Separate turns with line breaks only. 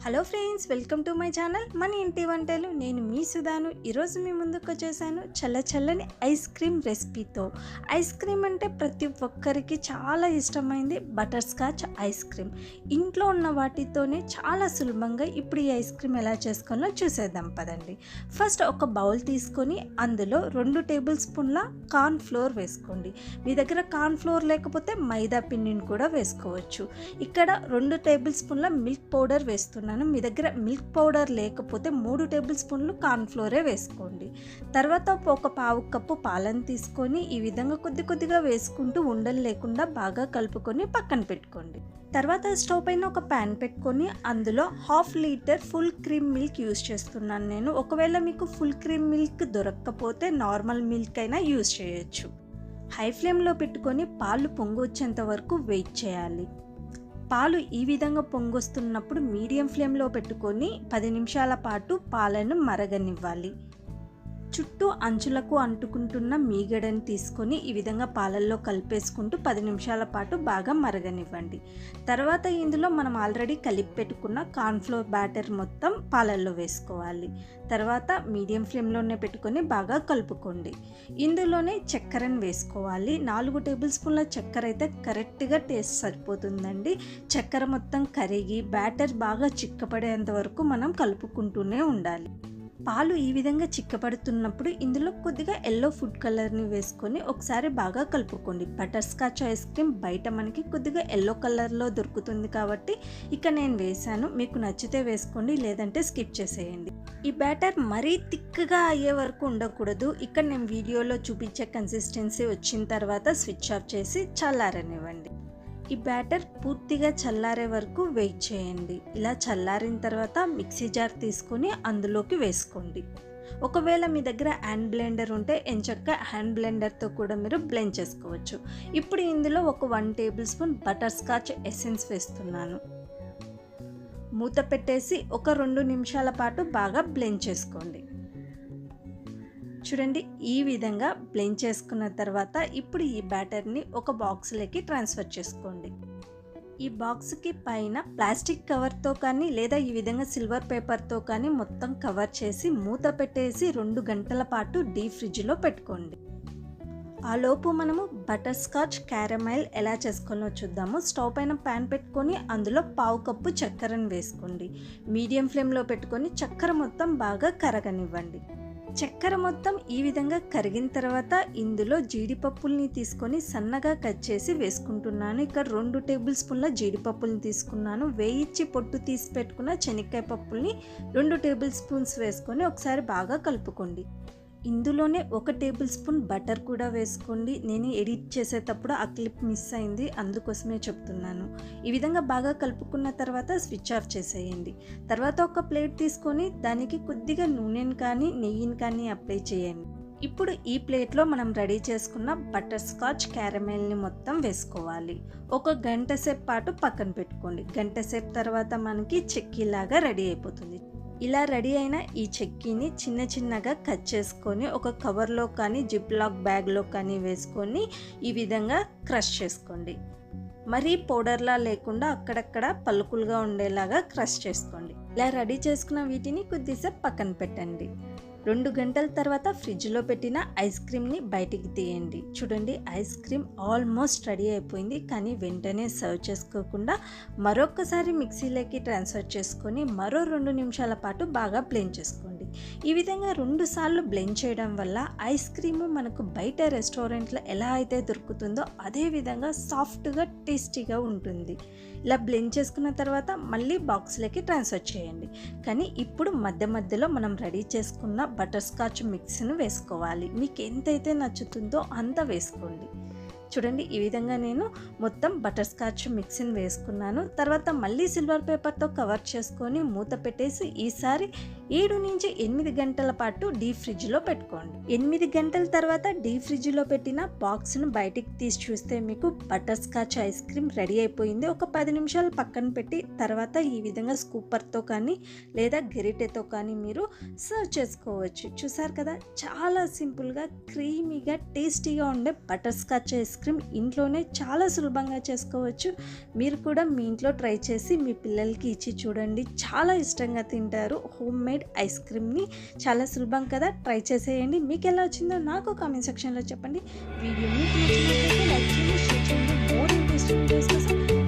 Hello friends, welcome to my channel మన ఇంటి వంటలు. నేను మీ సుధాను. ఈరోజు మీ ముందుకు వచ్చేసాను చల్లని ఐస్ క్రీమ్ రెసిపీతో. ఐస్ క్రీమ్ అంటే ప్రతి ఒక్కరికి చాలా ఇష్టమైంది బటర్ స్కాచ్ ఐస్ క్రీమ్. ఇంట్లో ఉన్న వాటితోనే చాలా సులభంగా ఇప్పుడు ఈ ఐస్ క్రీమ్ ఎలా చేసుకోవాలో చూసేద్దాం పదండి. ఫస్ట్ ఒక బౌల్ తీసుకొని అందులో 2 టేబుల్ స్పూన్ల కార్న్ ఫ్లోర్ వేసుకోండి. మీ దగ్గర కార్న్ ఫ్లోర్ లేకపోతే మైదా పిండిని కూడా వేసుకోవచ్చు. ఇక్కడ 2 టేబుల్ స్పూన్ల మిల్క్ పౌడర్ వేస్తున్నాను. మీ దగ్గర మిల్క్ పౌడర్ లేకపోతే 3 టేబుల్ స్పూన్లు కార్న్ ఫ్లోరే వేసుకోండి. తర్వాత ఒక పావు కప్పు పాలను తీసుకొని ఈ విధంగా కొద్దిగా వేసుకుంటూ ఉండలు లేకుండా బాగా కలుపుకొని పక్కన పెట్టుకోండి. తర్వాత స్టవ్ పైన ఒక ప్యాన్ పెట్టుకొని అందులో 1/2 litre full cream milk use చేస్తున్నాను నేను. ఒకవేళ మీకు ఫుల్ క్రీమ్ మిల్క్ దొరకకపోతే నార్మల్ మిల్క్ అయినా యూస్ చేయొచ్చు. హై ఫ్లేమ్లో పెట్టుకొని పాలు పొంగు వచ్చేంత వరకు వెయిట్ చేయాలి. పాలు ఈ విధంగా పొంగొస్తున్నప్పుడు మీడియం ఫ్లేమ్లో పెట్టుకొని 10 నిమిషాల పాటు పాలను మరగనివ్వాలి. చుట్టూ అంచులకు అంటుకుంటున్న మీగడని తీసుకొని ఈ విధంగా పాలల్లో కలిపేసుకుంటూ 10 నిమిషాల పాటు బాగా మరగనివ్వండి. తర్వాత ఇందులో మనం ఆల్రెడీ కలిపి పెట్టుకున్న కార్న్ఫ్లోర్ బ్యాటర్ మొత్తం పాలల్లో వేసుకోవాలి. తర్వాత మీడియం ఫ్లేమ్లోనే పెట్టుకొని బాగా కలుపుకోండి. ఇందులోనే చక్కెరను వేసుకోవాలి. 4 టేబుల్ స్పూన్ల చక్కెర అయితే కరెక్ట్గా టేస్ట్ సరిపోతుందండి. చక్కెర మొత్తం కరిగి బ్యాటర్ బాగా చిక్కపడేంత వరకు మనం కలుపుకుంటూనే ఉండాలి. పాలు ఈ విధంగా చిక్కపడుతున్నప్పుడు ఇందులో కొద్దిగా ఎల్లో ఫుడ్ కలర్ని వేసుకొని ఒకసారి బాగా కలుపుకోండి. బటర్ స్కాచ్ ఐస్ క్రీమ్ బయట మనకి కొద్దిగా ఎల్లో కలర్లో దొరుకుతుంది కాబట్టి ఇక నేను వేసాను. మీకు నచ్చితే వేసుకోండి, లేదంటే స్కిప్ చేసేయండి. ఈ బ్యాటర్ మరీ థిక్గా అయ్యే వరకు ఉండకూడదు. ఇక్కడ నేను వీడియోలో చూపించే కన్సిస్టెన్సీ వచ్చిన తర్వాత స్విచ్ ఆఫ్ చేసి చల్లారనివ్వండి. ఈ బ్యాటర్ పూర్తిగా చల్లారే వరకు వెయిట్ చేయండి. ఇలా చల్లారిన తర్వాత మిక్సీ జార్ తీసుకొని అందులోకి వేసుకోండి. ఒకవేళ మీ దగ్గర హ్యాండ్ బ్లెండర్ ఉంటే ఎంచక్కా హ్యాండ్ బ్లెండర్తో కూడా మీరు బ్లెండ్ చేసుకోవచ్చు. ఇప్పుడు ఇందులో ఒక 1 table spoon butter scotch essence వేస్తున్నాను. మూత పెట్టేసి ఒక 2 నిమిషాల పాటు బాగా బ్లెండ్ చేసుకోండి. చూడండి, ఈ విధంగా బ్లెండ్ చేసుకున్న తర్వాత ఇప్పుడు ఈ బ్యాటర్ని ఒక బాక్స్లోకి ట్రాన్స్ఫర్ చేసుకోండి. ఈ బాక్స్కి పైన ప్లాస్టిక్ కవర్తో కానీ లేదా ఈ విధంగా సిల్వర్ పేపర్తో కానీ మొత్తం కవర్ చేసి మూత పెట్టేసి 2 గంటల పాటు డీప్ ఫ్రిడ్జ్లో పెట్టుకోండి. ఆ లోపు మనము బటర్ స్కాచ్ క్యారమైల్ ఎలా చేసుకోవాలో చూద్దాము. స్టవ్ పైన ప్యాన్ పెట్టుకొని అందులో పావు కప్పు చక్కెరను వేసుకోండి. మీడియం ఫ్లేమ్లో పెట్టుకొని చక్కెర మొత్తం బాగా కరగనివ్వండి. చక్కెర మొత్తం ఈ విధంగా కరిగిన తర్వాత ఇందులో జీడిపప్పుల్ని తీసుకొని సన్నగా కట్ చేసి వేసుకుంటున్నాను. ఇక్కడ 2 టేబుల్ స్పూన్ల జీడిపప్పుల్ని తీసుకున్నాను. వేయించి పొట్టు తీసి పెట్టుకున్న శనక్కాయ పప్పుల్ని 2 టేబుల్ స్పూన్స్ వేసుకొని ఒకసారి బాగా కలుపుకోండి. ఇందులోనే 1 టేబుల్ స్పూన్ బటర్ కూడా వేసుకోండి. నేను ఎడిట్ చేసేటప్పుడు ఆ క్లిప్ మిస్ అయింది, అందుకోసమే చెప్తున్నాను. ఈ విధంగా బాగా కలుపుకున్న తర్వాత స్విచ్ ఆఫ్ చేసేయండి. తర్వాత ఒక ప్లేట్ తీసుకొని దానికి కొద్దిగా నూనెని కానీ నెయ్యిని కానీ అప్లై చేయండి. ఇప్పుడు ఈ ప్లేట్లో మనం రెడీ చేసుకున్న బటర్ స్కాచ్ క్యారమెల్ని మొత్తం వేసుకోవాలి. ఒక గంట సేపు పాటు పక్కన పెట్టుకోండి. గంట సేపు తర్వాత మనకి చెక్కీలాగా రెడీ అయిపోతుంది. ఇలా రెడీ అయిన ఈ చెక్కీని చిన్నగా కట్ చేసుకొని ఒక కవర్లో కానీ జిప్ లాక్ బ్యాగ్లో కానీ వేసుకొని ఈ విధంగా క్రష్ చేసుకోండి. మరీ పౌడర్లా లేకుండా అక్కడక్కడ పలుకులుగా ఉండేలాగా క్రష్ చేసుకోండి. ఇలా రెడీ చేసుకున్న వీటిని కొద్దిసేపు పక్కన పెట్టండి. 2 గంటల తర్వాత ఫ్రిడ్జ్లో పెట్టిన ఐస్ క్రీమ్ని బయటికి తీయండి. చూడండి, ఐస్ క్రీమ్ ఆల్మోస్ట్ రెడీ అయిపోయింది. కానీ వెంటనే సర్వ్ చేసుకోకుండా మరొకసారి మిక్సీలోకి ట్రాన్స్ఫర్ చేసుకొని మరో 2 నిమిషాల పాటు బాగా బ్లెండ్ చేసుకోండి. ఈ విధంగా 2 సార్లు బ్లెండ్ చేయడం వల్ల ఐస్ క్రీము మనకు బయట రెస్టారెంట్లో ఎలా అయితే దొరుకుతుందో అదే విధంగా సాఫ్ట్గా టేస్టీగా ఉంటుంది. ఇలా బ్లెండ్ చేసుకున్న తర్వాత మళ్ళీ బాక్స్లోకి ట్రాన్స్ఫర్ చేయండి. కానీ ఇప్పుడు మధ్యలో మనం రెడీ చేసుకున్న బటర్ స్కాచ్ మిక్స్ను వేసుకోవాలి. మీకు ఎంతైతే నచ్చుతుందో అంత వేసుకోండి. చూడండి, ఈ విధంగా నేను మొత్తం బటర్ స్కాచ్ మిక్స్ని వేసుకున్నాను. తర్వాత మళ్ళీ సిల్వర్ పేపర్తో కవర్ చేసుకొని మూత పెట్టేసి ఈసారి 7 నుంచి 8 గంటల పాటు డీప్ ఫ్రిడ్జ్లో పెట్టుకోండి. 8 గంటల తర్వాత డీప్ ఫ్రిడ్జ్లో పెట్టిన బాక్స్ను బయటికి తీసి చూస్తే మీకు butter scotch ice cream ready అయిపోయింది. ఒక 10 నిమిషాలు పక్కన పెట్టి తర్వాత ఈ విధంగా స్కూపర్తో కానీ లేదా గెరిటెతో కానీ మీరు సర్వ్ చేసుకోవచ్చు. చూసారు కదా, చాలా సింపుల్గా క్రీమీగా టేస్టీగా ఉండే బటర్ స్కాచ్ ఐస్ క్రీమ్ ఇంట్లోనే చాలా సులభంగా చేసుకోవచ్చు. మీరు కూడా మీ ఇంట్లో ట్రై చేసి మీ పిల్లలకి ఇచ్చి చూడండి, చాలా ఇష్టంగా తింటారు. హోమ్ మేడ్ ఐస్ క్రీమ్ని చాలా సులభం కదా, ట్రై చేసేయండి. మీకు ఎలా వచ్చిందో నాకు కామెంట్ సెక్షన్లో చెప్పండి. వీడియో మీకు నచ్చినట్లయితే లైక్ చేయండి, షేర్ చేయండి. మోర్ ఇంట్రెస్టింగ్ వీడియోస్ కోసం